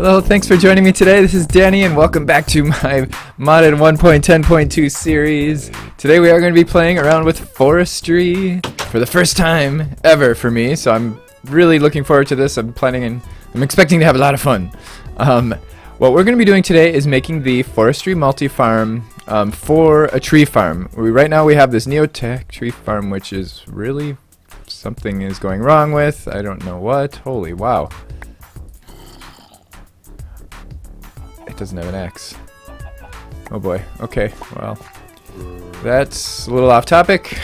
Hello, thanks for joining me today. This is Danny, and welcome back to my modded 1.10.2 series. Today we are going to be playing around with forestry for the first time ever for me, so I'm really looking forward to this. I'm expecting to have a lot of fun. What we're going to be doing today is making the Forestry Multifarm for a tree farm. Right now we have this Neotech tree farm, which is really something is going wrong with. I don't know what. Holy wow. It doesn't have an X. Oh boy. Okay, well, that's a little off topic.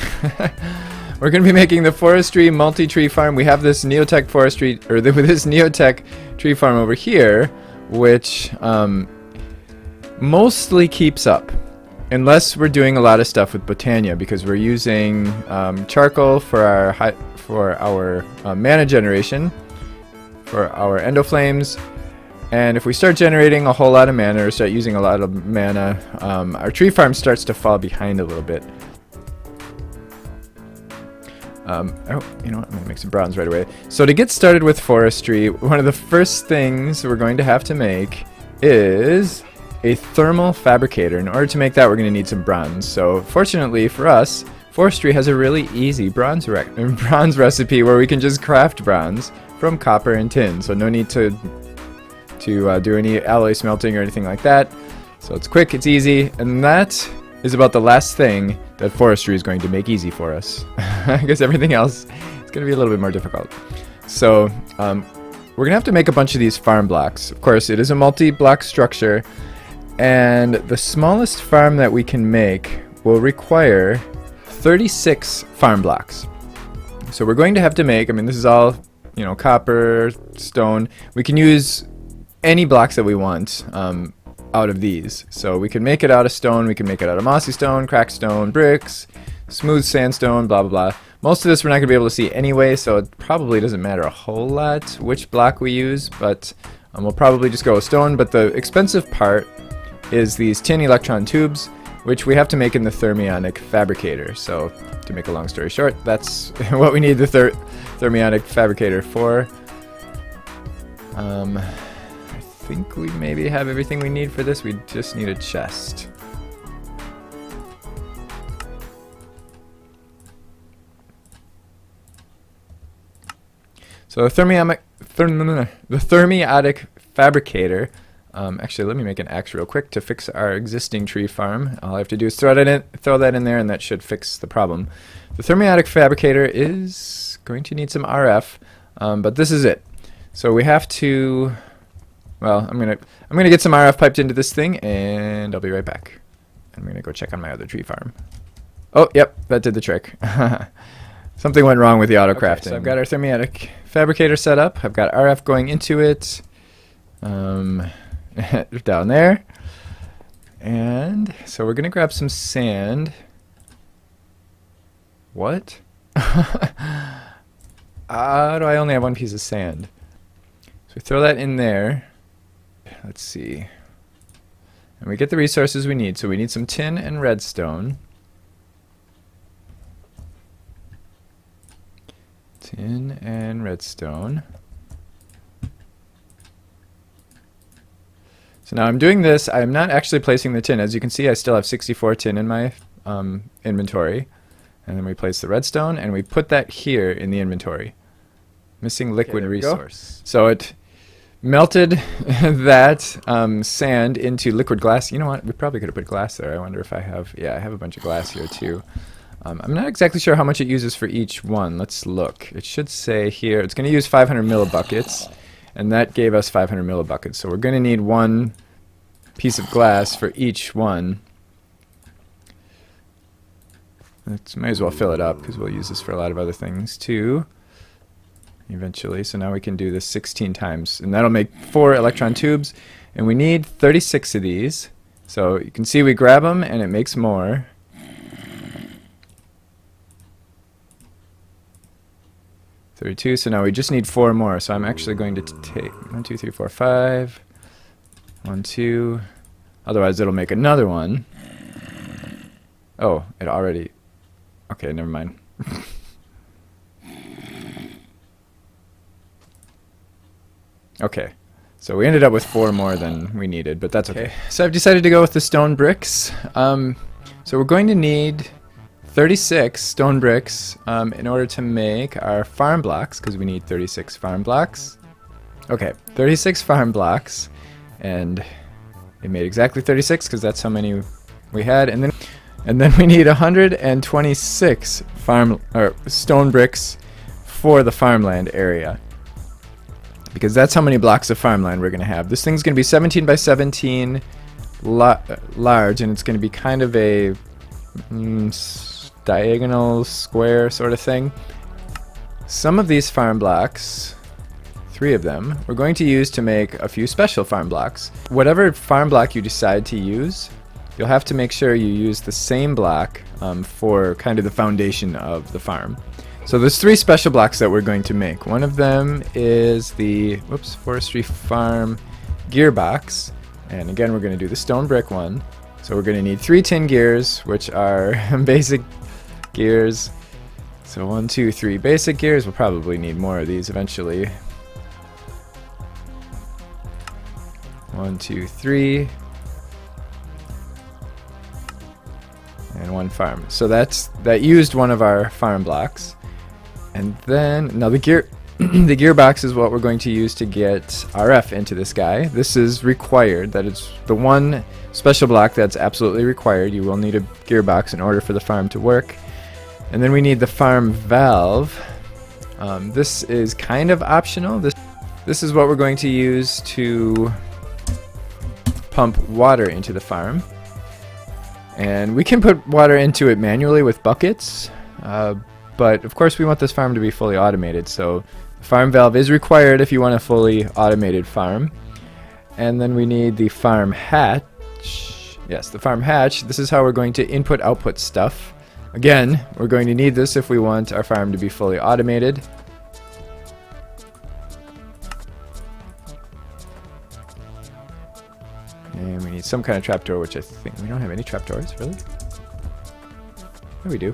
We're going to be making the Forestry Multi-Tree Farm. We have this Neotech Forestry, or this Neotech tree farm over here, which mostly keeps up, unless we're doing a lot of stuff with Botania, because we're using charcoal for our mana generation, for our endoflames. And if we start generating a whole lot of mana or start using a lot of mana, our tree farm starts to fall behind a little bit. Oh, you know what? I'm going to make some bronze right away. So to get started with forestry, one of the first things we're going to have to make is a thermal fabricator. In order to make that, we're going to need some bronze. So fortunately for us, forestry has a really easy bronze recipe where we can just craft bronze from copper and tin. So no need to do any alloy smelting or anything like that. So it's quick, it's easy, and that is about the last thing that forestry is going to make easy for us. I guess everything else is going to be a little bit more difficult. So we're going to have to make a bunch of these farm blocks. Of course, it is a multi-block structure, and the smallest farm that we can make will require 36 farm blocks. So we're going to have to make, I mean, this is all, you know, copper, stone. We can use any blocks that we want out of these. So we can make it out of stone, we can make it out of mossy stone, cracked stone, bricks, smooth sandstone, blah blah blah. Most of this we're not going to be able to see anyway, so it probably doesn't matter a whole lot which block we use, but we'll probably just go with stone. But the expensive part is these tin electron tubes, which we have to make in the thermionic fabricator. So to make a long story short, that's what we need the thermionic fabricator for. I think we maybe have everything we need for this. We just need a chest. So the thermionic fabricator. Actually, let me make an axe real quick to fix our existing tree farm. All I have to do is throw that in there, and that should fix the problem. The thermionic fabricator is going to need some RF, but this is it. So we have to. Well, I'm gonna get some RF piped into this thing, and I'll be right back. I'm gonna go check on my other tree farm. Oh, yep, that did the trick. Something went wrong with the auto crafting. Okay, so I've got our thermionic fabricator set up. I've got RF going into it, down there, and so we're gonna grab some sand. What? Do I only have one piece of sand? So we throw that in there. Let's see. And we get the resources we need. So we need some tin and redstone. Tin and redstone. So now I'm doing this. I'm not actually placing the tin. As you can see, I still have 64 tin in my inventory. And then we place the redstone, and we put that here in the inventory. Missing liquid resource. So it melted that sand into liquid glass. You know what? We probably could have put glass there. I wonder if I have. Yeah, I have a bunch of glass here too. I'm not exactly sure how much it uses for each one. Let's look. It should say here it's going to use 500 millibuckets, and that gave us 500 millibuckets. So we're going to need one piece of glass for each one. Might as well fill it up because we'll use this for a lot of other things too. Eventually, so now we can do this 16 times, and that'll make 4 electron tubes, and we need 36 of these. So you can see we grab them and it makes more. $32, so now we just need 4 more. So I'm actually going to take 1, 2, 3, 4, 5. 1, 2. Otherwise it'll make another one. Oh, it already. Okay, never mind. Okay, So we ended up with 4 more than we needed, but that's okay. So I've decided to go with the stone bricks. So we're going to need 36 stone bricks in order to make our farm blocks, because we need 36 farm blocks. Okay, 36 farm blocks, and it made exactly 36 because that's how many we had, and then we need 126 stone bricks for the farmland area, because that's how many blocks of farmland we're going to have. This thing's going to be 17 by 17 large, and it's going to be kind of a diagonal square sort of thing. Some of these farm blocks, 3 of them, we're going to use to make a few special farm blocks. Whatever farm block you decide to use, you'll have to make sure you use the same block for kind of the foundation of the farm. So there's 3 special blocks that we're going to make. One of them is the Forestry Farm gearbox, and again we're going to do the stone brick one. So we're going to need 3 tin gears, which are basic gears. So 1, 2, 3 basic gears. We'll probably need more of these eventually. 1, 2, 3. And 1 farm. So that used one of our farm blocks. And then now the gearbox is what we're going to use to get RF into this guy. This is required. That is the one special block that's absolutely required. You will need a gearbox in order for the farm to work. And then we need the farm valve. This is kind of optional. This is what we're going to use to pump water into the farm. And we can put water into it manually with buckets, but of course we want this farm to be fully automated, so the farm valve is required if you want a fully automated farm. And then we need the farm hatch. Yes, the farm hatch. This is how we're going to input-output stuff. Again, we're going to need this if we want our farm to be fully automated. And we need some kind of trapdoor, which I think we don't have any trapdoors, really? Yeah, we do.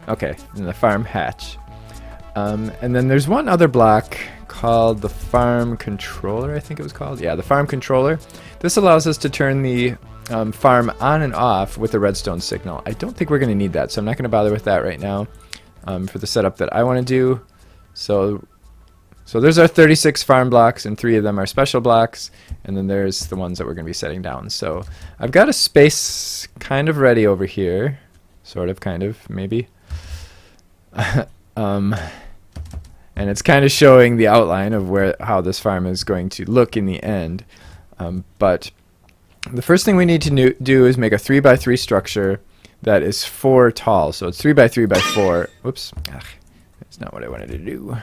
Okay, and the farm hatch. And then there's one other block called the farm controller, I think it was called. Yeah, the farm controller. This allows us to turn the farm on and off with a redstone signal. I don't think we're going to need that, so I'm not going to bother with that right now for the setup that I want to do. So there's our 36 farm blocks, and 3 of them are special blocks, and then there's the ones that we're going to be setting down. So I've got a space kind of ready over here. Sort of, kind of, maybe. And it's kind of showing the outline of how this farm is going to look in the end. But the first thing we need to do is make a 3x3 structure that is 4 tall. So it's 3x3x4. Whoops. That's not what I wanted to do.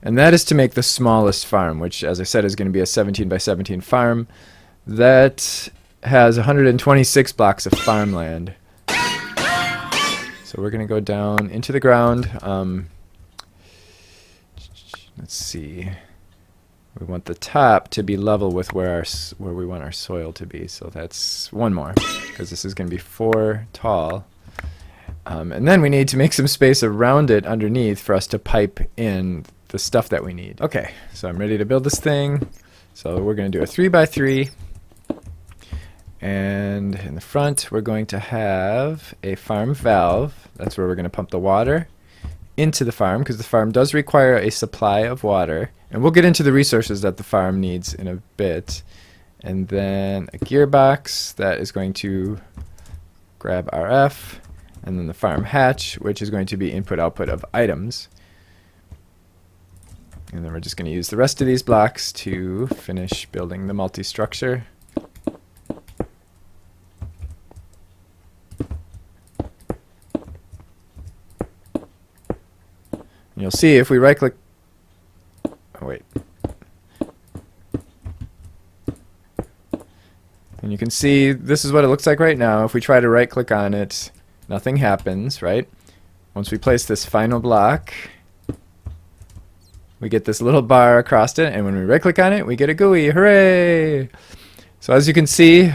And that is to make the smallest farm, which, as I said, is going to be a 17 by 17 farm that has 126 blocks of farmland. So we're going to go down into the ground. Let's see. We want the top to be level with where we want our soil to be. So that's 1 more, because this is going to be 4 tall. And then we need to make some space around it underneath for us to pipe in the stuff that we need. Okay, so I'm ready to build this thing. So we're going to do a 3x3. And in the front, we're going to have a farm valve. That's where we're going to pump the water into the farm, because the farm does require a supply of water. And we'll get into the resources that the farm needs in a bit. And then a gearbox that is going to grab RF. And then the farm hatch, which is going to be input-output of items. And then we're just going to use the rest of these blocks to finish building the multi-structure. And you'll see if we right-click... Oh, wait. And you can see this is what it looks like right now. If we try to right-click on it, nothing happens, right? Once we place this final block, we get this little bar across it, and when we right-click on it, we get a GUI. Hooray! So as you can see,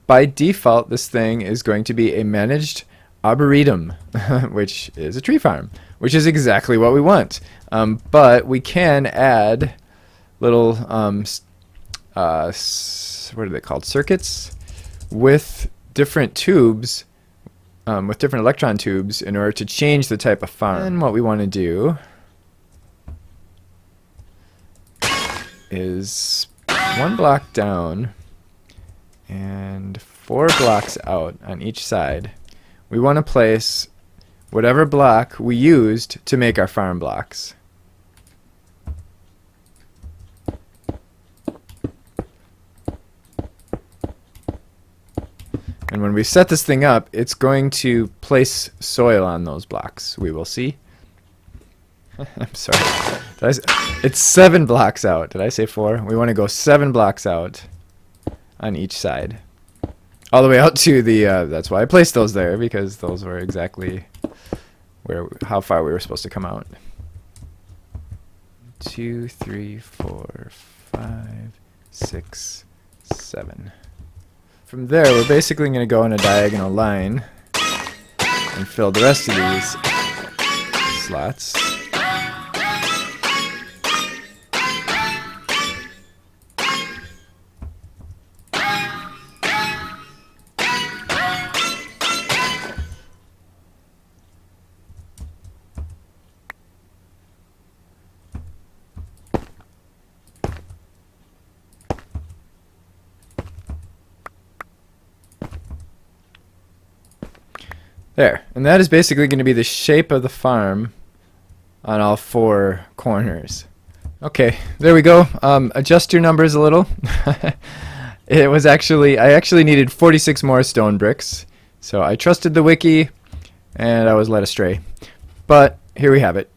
by default, this thing is going to be a managed arboretum, which is a tree farm. which is exactly what we want. But we can add little, what are they called? Circuits with different tubes, with different electron tubes in order to change the type of farm. And what we want to do is 1 block down and 4 blocks out on each side. We want to place whatever block we used to make our farm blocks. And when we set this thing up, it's going to place soil on those blocks. We will see. I'm sorry. It's 7 blocks out. Did I say 4? We want to go 7 blocks out on each side. All the way out to the, that's why I placed those there, because those were exactly how far we were supposed to come out. 2, 3, 4, 5, 6, 7. From there, we're basically going to go in a diagonal line and fill the rest of these slots. There, and that is basically going to be the shape of the farm on all 4 corners. Okay, there we go. Adjust your numbers a little. It was actually, I actually needed 46 more stone bricks, so I trusted the wiki and I was led astray. But here we have it.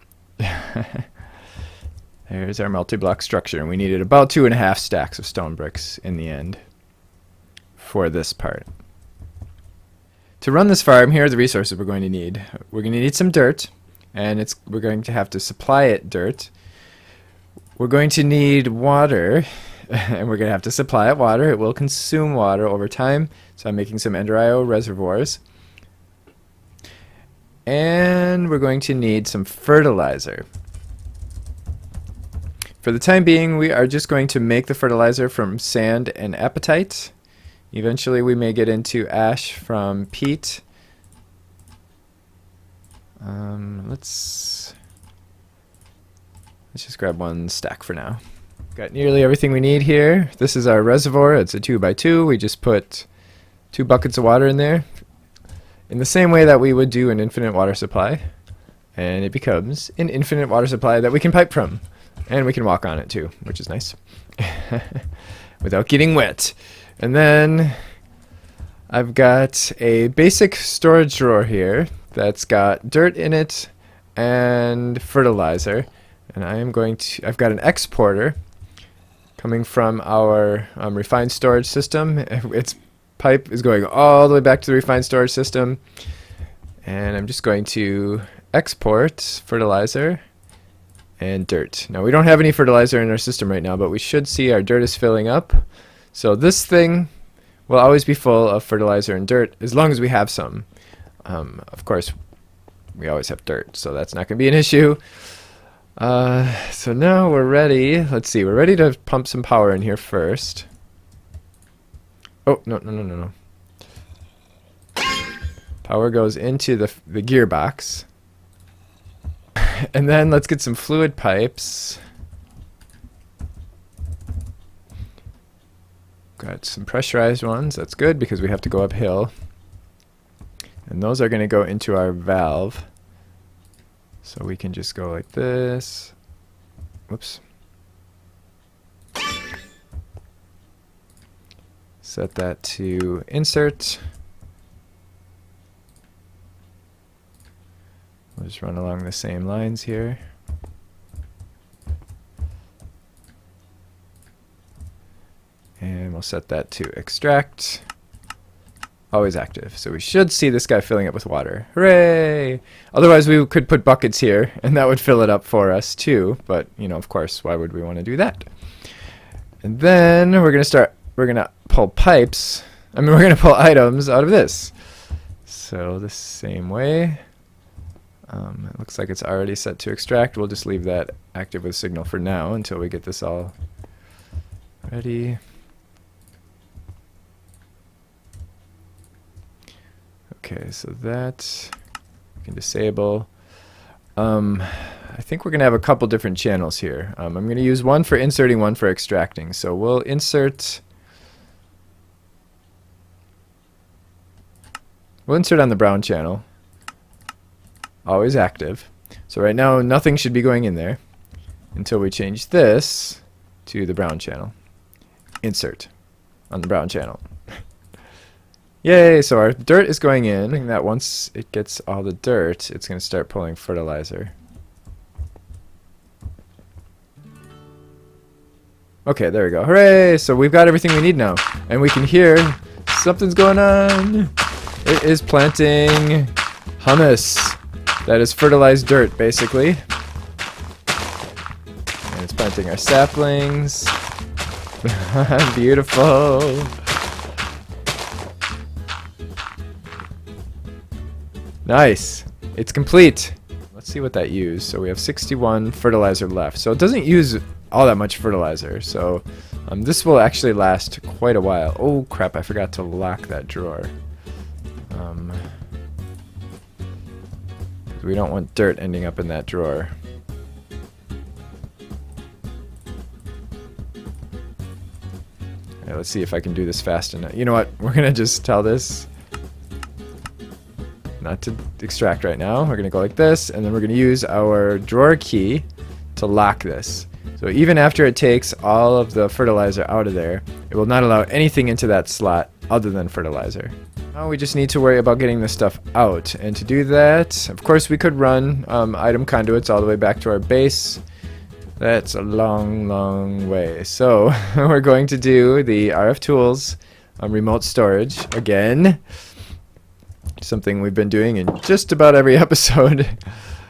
There's our multi-block structure, and we needed about 2.5 stacks of stone bricks in the end for this part. To run this farm, here are the resources we're going to need. We're going to need some dirt, and we're going to have to supply it dirt. We're going to need water, and we're going to have to supply it water. It will consume water over time, so I'm making some Enderio reservoirs. And we're going to need some fertilizer. For the time being, we are just going to make the fertilizer from sand and apatite. Eventually we may get into ash from peat. Let's just grab 1 stack for now. Got nearly everything we need here. This is our reservoir. It's a 2x2. We just put 2 buckets of water in there in the same way that we would do an infinite water supply, and it becomes an infinite water supply that we can pipe from, and we can walk on it too, which is nice without getting wet. And then I've got a basic storage drawer here that's got dirt in it and fertilizer. And I've got an exporter coming from our refined storage system. Its pipe is going all the way back to the refined storage system. And I'm just going to export fertilizer and dirt. Now we don't have any fertilizer in our system right now, but we should see our dirt is filling up. So this thing will always be full of fertilizer and dirt as long as we have some. Of course, we always have dirt, so that's not going to be an issue. So now we're ready. Let's see, we're ready to pump some power in here first. Oh, no. Power goes into the gearbox. And then let's get some fluid pipes. Got some pressurized ones. That's good because we have to go uphill. And those are going to go into our valve. So we can just go like this. Whoops. Set that to insert. We'll just run along the same lines here. And we'll set that to extract. Always active. So we should see this guy filling up with water. Hooray! Otherwise we could put buckets here and that would fill it up for us too. But, you know, of course, why would we want to do that? And then we're going to pull pipes. I mean, we're going to pull items out of this. So the same way. It looks like it's already set to extract. We'll just leave that active with signal for now until we get this all ready. Okay, so that we can disable. I think we're going to have a couple different channels here. I'm going to use one for inserting, one for extracting. So we'll insert on the brown channel. Always active. So right now nothing should be going in there until we change this to the brown channel. Insert on the brown channel. Yay, so our dirt is going in. That once it gets all the dirt, it's going to start pulling fertilizer. Okay, there we go. Hooray! So we've got everything we need now. And we can hear something's going on. It is planting humus. That is fertilized dirt, basically. And it's planting our saplings. Beautiful. Nice. It's complete. Let's see what that used. So we have 61 fertilizer left. So it doesn't use all that much fertilizer. So this will actually last quite a while. Oh crap, I forgot to lock that drawer. We don't want dirt ending up in that drawer. Alright, let's see if I can do this fast enough. You know what? We're going to just tell this not to extract right now. We're going to go like this, and then we're going to use our drawer key to lock this. So even after it takes all of the fertilizer out of there, it will not allow anything into that slot other than fertilizer. Now we just need to worry about getting this stuff out. And to do that, of course, we could run item conduits all the way back to our base. That's a long, long way. So we're going to do the RF tools remote storage again. Something we've been doing in just about every episode.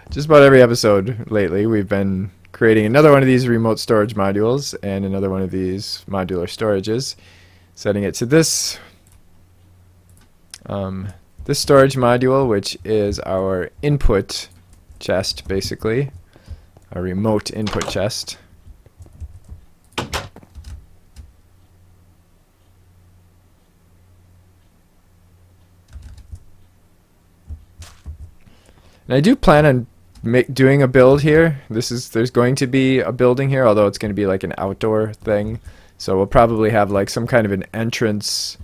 Just about every episode lately, we've been creating another one of these remote storage modules and another one of these modular storages. Setting it to this storage module, which is our input chest, basically. Our remote input chest. And I do plan on doing a build here. There's going to be a building here, although it's going to be like an outdoor thing. So we'll probably have like some kind of an entrance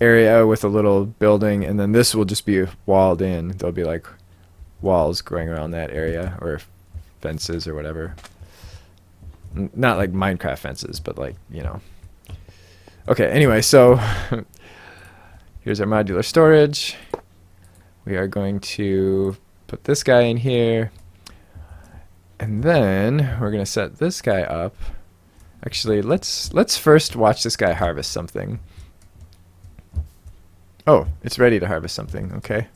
area with a little building, and then this will just be walled in. There'll be like walls going around that area, or fences or whatever. Not like Minecraft fences, but like, you know. Okay, anyway, so here's our modular storage. We are going to put this guy in here, and then we're going to set this guy up. Actually, let's first watch this guy harvest something. Oh, it's ready to harvest something. Okay.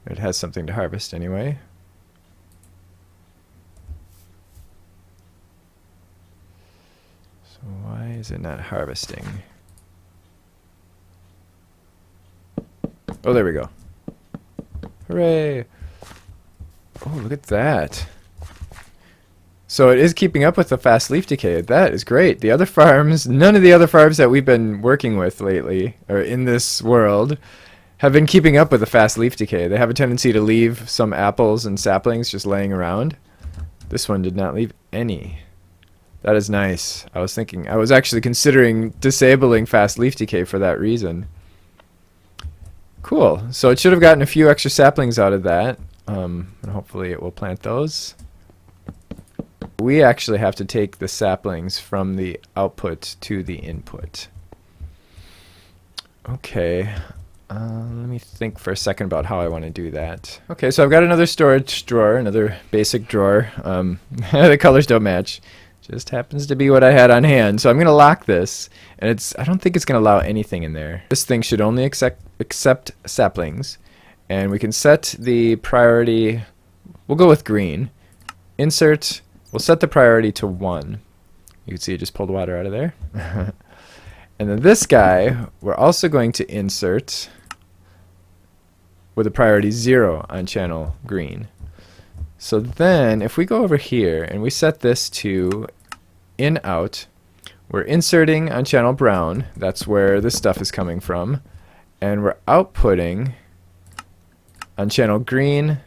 It has something to harvest anyway. So why is it not harvesting? Oh, there we go. Hooray! Oh, look at that. So it is keeping up with the fast leaf decay. That is great. The other farms, none of the other farms that we've been working with lately, or in this world, have been keeping up with the fast leaf decay. They have a tendency to leave some apples and saplings just laying around. This one did not leave any. That is nice. I was actually considering disabling fast leaf decay for that reason. Cool. So it should have gotten a few extra saplings out of that. And hopefully it will plant those. We actually have to take the saplings from the output to the input. Okay. Let me think for a second about how I want to do that. Okay, so I've got another storage drawer, another basic drawer. The colors don't match. Just happens to be what I had on hand. So I'm going to lock this, and I don't think it's going to allow anything in there. This thing should only accept saplings, and we can set the priority. We'll go with green. Insert. We'll set the priority to 1. You can see it just pulled water out of there. And then this guy, we're also going to insert with a priority 0 on channel green. So then if we go over here and we set this to in out, we're inserting on channel brown, that's where this stuff is coming from, and we're outputting on channel green,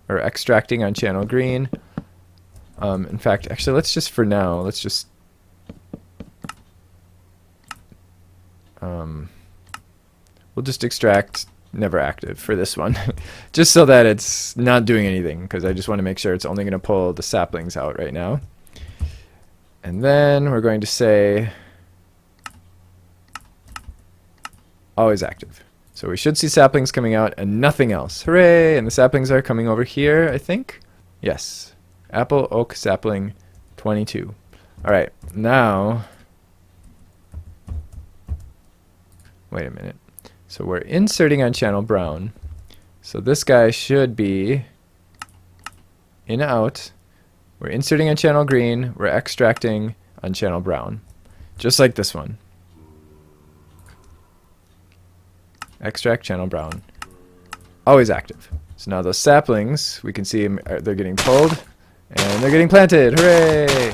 or extracting on channel green. In fact, actually, let's just for now, let's just we'll just extract never active for this one, just so that it's not doing anything, because I just want to make sure it's only going to pull the saplings out right now. And then we're going to say always active. So we should see saplings coming out and nothing else. Hooray! And the saplings are coming over here, I think. Yes. Apple oak sapling 22. Alright, now wait a minute. So we're inserting on channel brown. So this guy should be in out. We're inserting on channel green. We're extracting on channel brown. Just like this one. Extract channel brown. Always active. So now those saplings, we can see them, they're getting pulled. And they're getting planted. Hooray!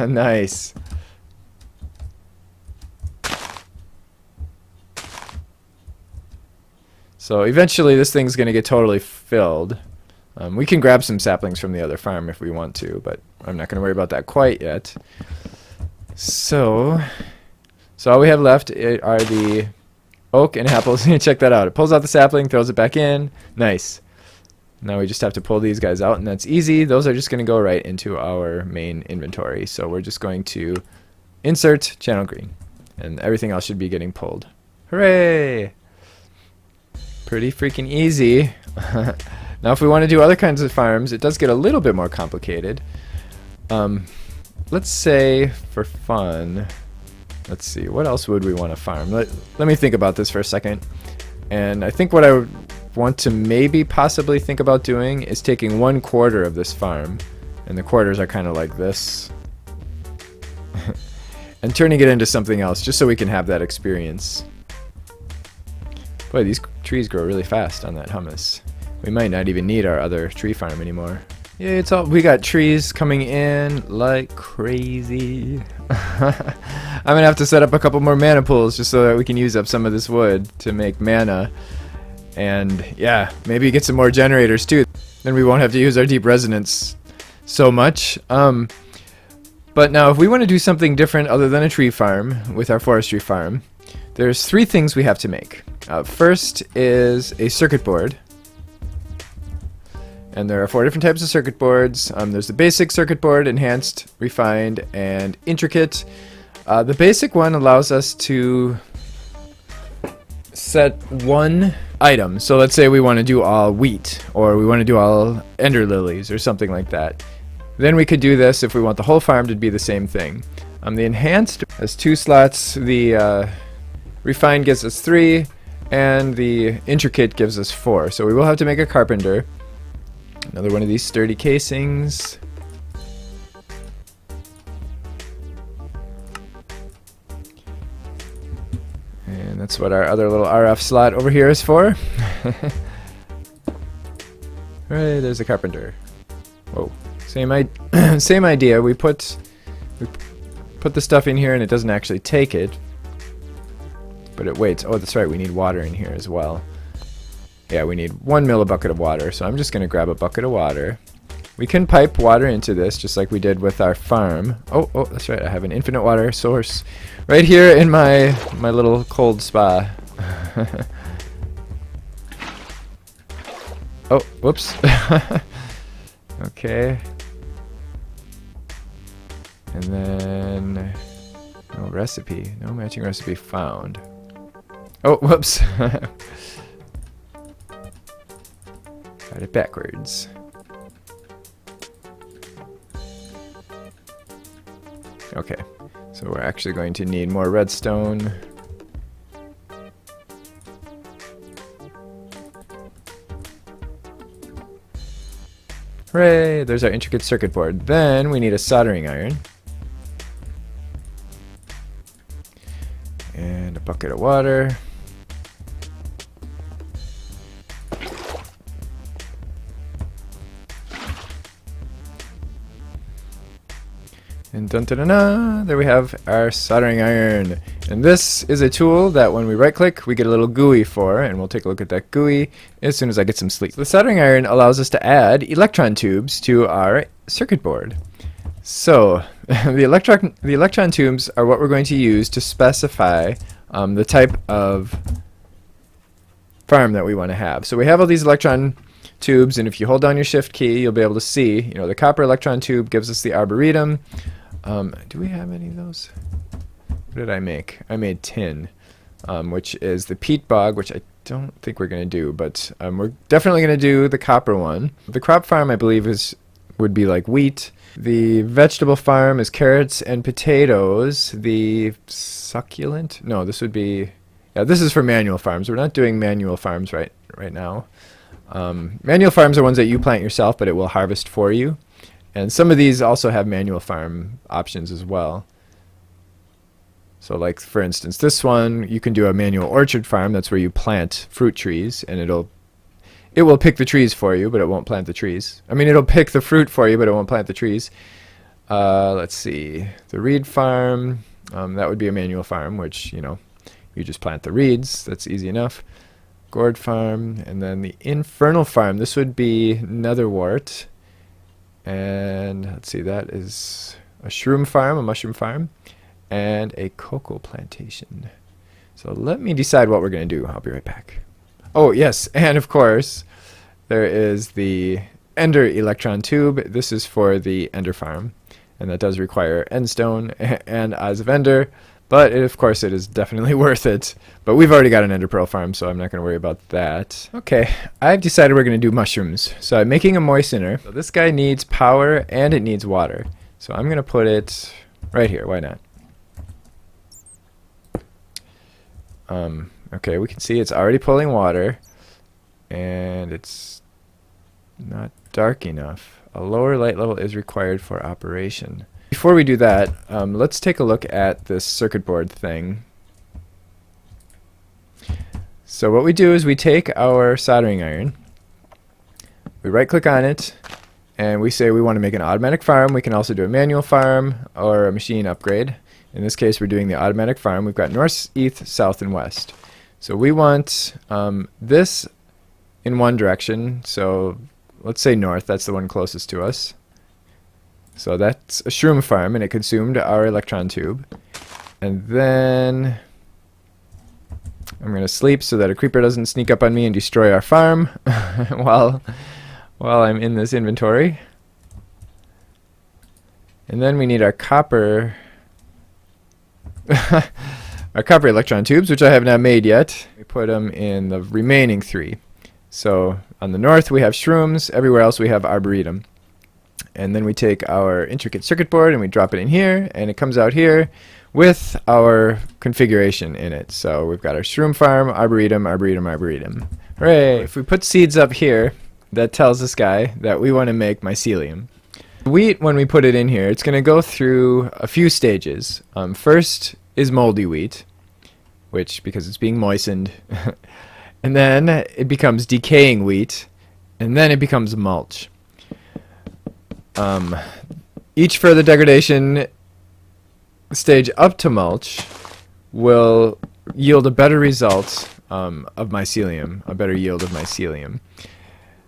Nice. So eventually this thing's going to get totally filled. We can grab some saplings from the other farm if we want to, but I'm not going to worry about that quite yet. So all we have left are the oak and apples. Check that out. It pulls out the sapling, throws it back in. Nice. Now we just have to pull these guys out, and that's easy. Those are just going to go right into our main inventory. So we're just going to insert channel green, and everything else should be getting pulled. Hooray! Pretty freaking easy. Now if we want to do other kinds of farms, it does get a little bit more complicated. Let's say for fun, let's see, what else would we want to farm? Let me think about this for a second. And I think what I would want to maybe possibly think about doing is taking 1/4 of this farm, and the quarters are kind of like this, and turning it into something else just so we can have that experience. Boy, these trees grow really fast on that hummus. We might not even need our other tree farm anymore. Yeah, it's all, we got trees coming in like crazy. I'm gonna have to set up a couple more mana pools just so that we can use up some of this wood to make mana. And yeah, maybe get some more generators too. Then we won't have to use our deep resonance so much. But now if we want to do something different other than a tree farm with our forestry farm, there's 3 things we have to make. First is a circuit board. And there are 4 different types of circuit boards. There's the basic circuit board, enhanced, refined, and intricate. The basic one allows us to set one item. So let's say we want to do all wheat, or we want to do all ender lilies, or something like that. Then we could do this if we want the whole farm to be the same thing. The enhanced has 2 slots. The refined gives us 3, and the intricate gives us 4. So we will have to make a carpenter. Another one of these sturdy casings. And that's what our other little RF slot over here is for. Right, there's a carpenter. Whoa, same idea. We put the stuff in here and it doesn't actually take it, but it waits. Oh, that's right, we need water in here as well. Yeah, we need 1 millibucket of water, so I'm just going to grab a bucket of water. We can pipe water into this just like we did with our farm. Oh, that's right, I have an infinite water source right here in my little cold spa. Oh, whoops. Okay. And then no recipe, no matching recipe found. Oh, whoops. Got it backwards. Okay, so we're actually going to need more redstone. Hooray! There's our intricate circuit board. Then we need a soldering iron. And a bucket of water. And dun dun dun dun, there we have our soldering iron. And this is a tool that when we right click, we get a little GUI for, and we'll take a look at that GUI as soon as I get some sleep. The soldering iron allows us to add electron tubes to our circuit board. So the electron tubes are what we're going to use to specify the type of farm that we want to have. So we have all these electron tubes, and if you hold down your shift key, you'll be able to see, you know, the copper electron tube gives us the arboretum. Do we have any of those? What did I make? I made tin, which is the peat bog, which I don't think we're going to do, but we're definitely going to do the copper one. The crop farm, I believe, would be like wheat. The vegetable farm is carrots and potatoes. The succulent? No, this would be... Yeah, this is for manual farms. We're not doing manual farms right now. Manual farms are ones that you plant yourself, but it will harvest for you. And some of these also have manual farm options as well. So like, for instance, this one, you can do a manual orchard farm. That's where you plant fruit trees, and it will pick the trees for you, but it won't plant the trees. I mean, it'll pick the fruit for you, but it won't plant the trees. Let's see. The reed farm, that would be a manual farm, which, you know, you just plant the reeds. That's easy enough. Gourd farm, and then the infernal farm. This would be netherwort. And let's see, that is a shroom farm, a mushroom farm, and a cocoa plantation. So let me decide what we're going to do. I'll be right back. Oh, yes, and of course, there is the ender electron tube. This is for the ender farm, and that does require endstone and eyes of ender, but of course it is definitely worth it. But we've already got an ender pearl farm, so I'm not going to worry about that. Okay, I've decided we're going to do mushrooms. So I'm making a moistener. So this guy needs power and it needs water. So I'm going to put it right here. Why not? Okay, we can see it's already pulling water, and it's not dark enough. A lower light level is required for operation. Before we do that, let's take a look at this circuit board thing. So what we do is we take our soldering iron, we right click on it, and we say we want to make an automatic farm. We can also do a manual farm or a machine upgrade. In this case, we're doing the automatic farm. We've got north, east, south, and west. So we want this in one direction. So let's say north. That's the one closest to us. So that's a shroom farm, and it consumed our electron tube. And then I'm going to sleep so that a creeper doesn't sneak up on me and destroy our farm while I'm in this inventory. And then we need our copper our copper electron tubes, which I have not made yet. We put them in the remaining three. So on the north we have shrooms, everywhere else we have arboretum. And then we take our intricate circuit board and we drop it in here, and it comes out here with our configuration in it. So we've got our shroom farm, arboretum, arboretum, arboretum. Hooray! If we put seeds up here, that tells this guy that we want to make mycelium. Wheat, when we put it in here, it's going to go through a few stages. First is moldy wheat, which, because it's being moistened, and then it becomes decaying wheat, and then it becomes mulch. Each further degradation stage up to mulch will yield a better result of mycelium, a better yield of mycelium.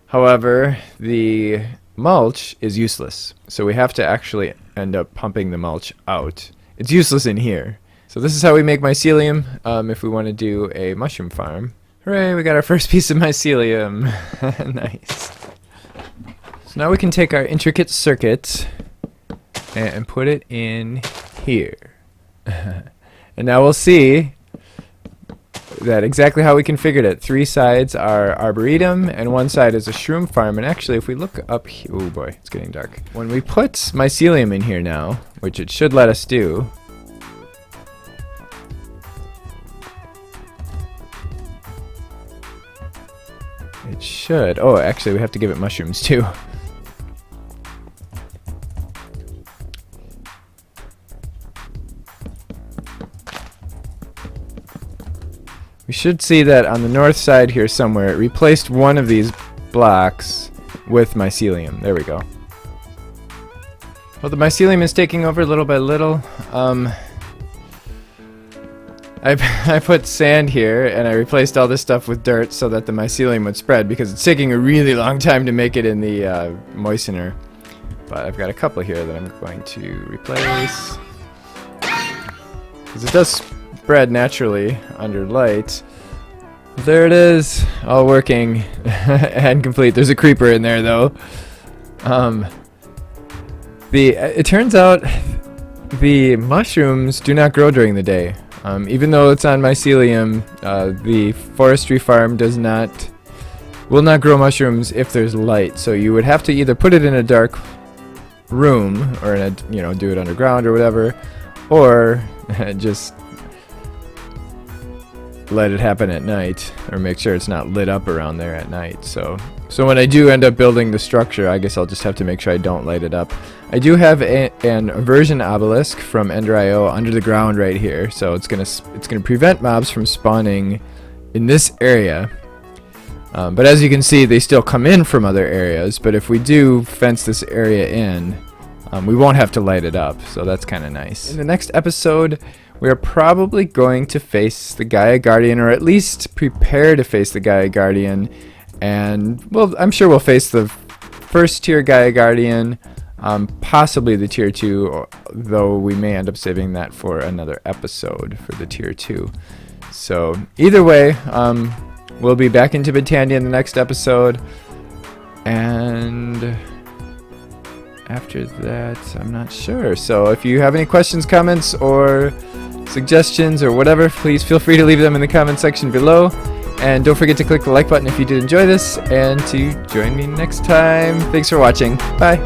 However, the mulch is useless, so we have to actually end up pumping the mulch out. It's useless in here. So this is how we make mycelium if we want to do a mushroom farm. Hooray, we got our first piece of mycelium. Nice. So now we can take our intricate circuit and put it in here. And now we'll see that exactly how we configured it. 3 sides are arboretum and 1 side is a shroom farm. And actually, if we look up here, oh boy, it's getting dark. When we put mycelium in here now, which it should let us do, it should. Oh, actually, we have to give it mushrooms too. We should see that on the north side here somewhere, it replaced one of these blocks with mycelium. There we go. Well, the mycelium is taking over little by little. I put sand here, and I replaced all this stuff with dirt so that the mycelium would spread, because it's taking a really long time to make it in the moistener. But I've got a couple here that I'm going to replace, because it does spread naturally under light. There it is, all working and complete. There's a creeper in there though. It turns out the mushrooms do not grow during the day. Even though it's on mycelium, the forestry farm will not grow mushrooms if there's light. So you would have to either put it in a dark room, or in a, do it underground or whatever, or just let it happen at night, or make sure it's not lit up around there at night. So when I do end up building the structure, I guess I'll just have to make sure I don't light it up. I do have an aversion obelisk from Ender.io under the ground right here, so it's gonna prevent mobs from spawning in this area. But as you can see, they still come in from other areas. But if we do fence this area in, we won't have to light it up, so that's kind of nice. In the next episode, we are probably going to face the Gaia Guardian, or at least prepare to face the Gaia Guardian. And, well, I'm sure we'll face the first tier Gaia Guardian, possibly the tier 2, though we may end up saving that for another episode for the tier 2. So, either way, we'll be back in Tibetandia in the next episode. And after that, I'm not sure. So, if you have any questions, comments, or suggestions, or whatever, please feel free to leave them in the comment section below. And don't forget to click the like button if you did enjoy this, and to join me next time. Thanks for watching. Bye.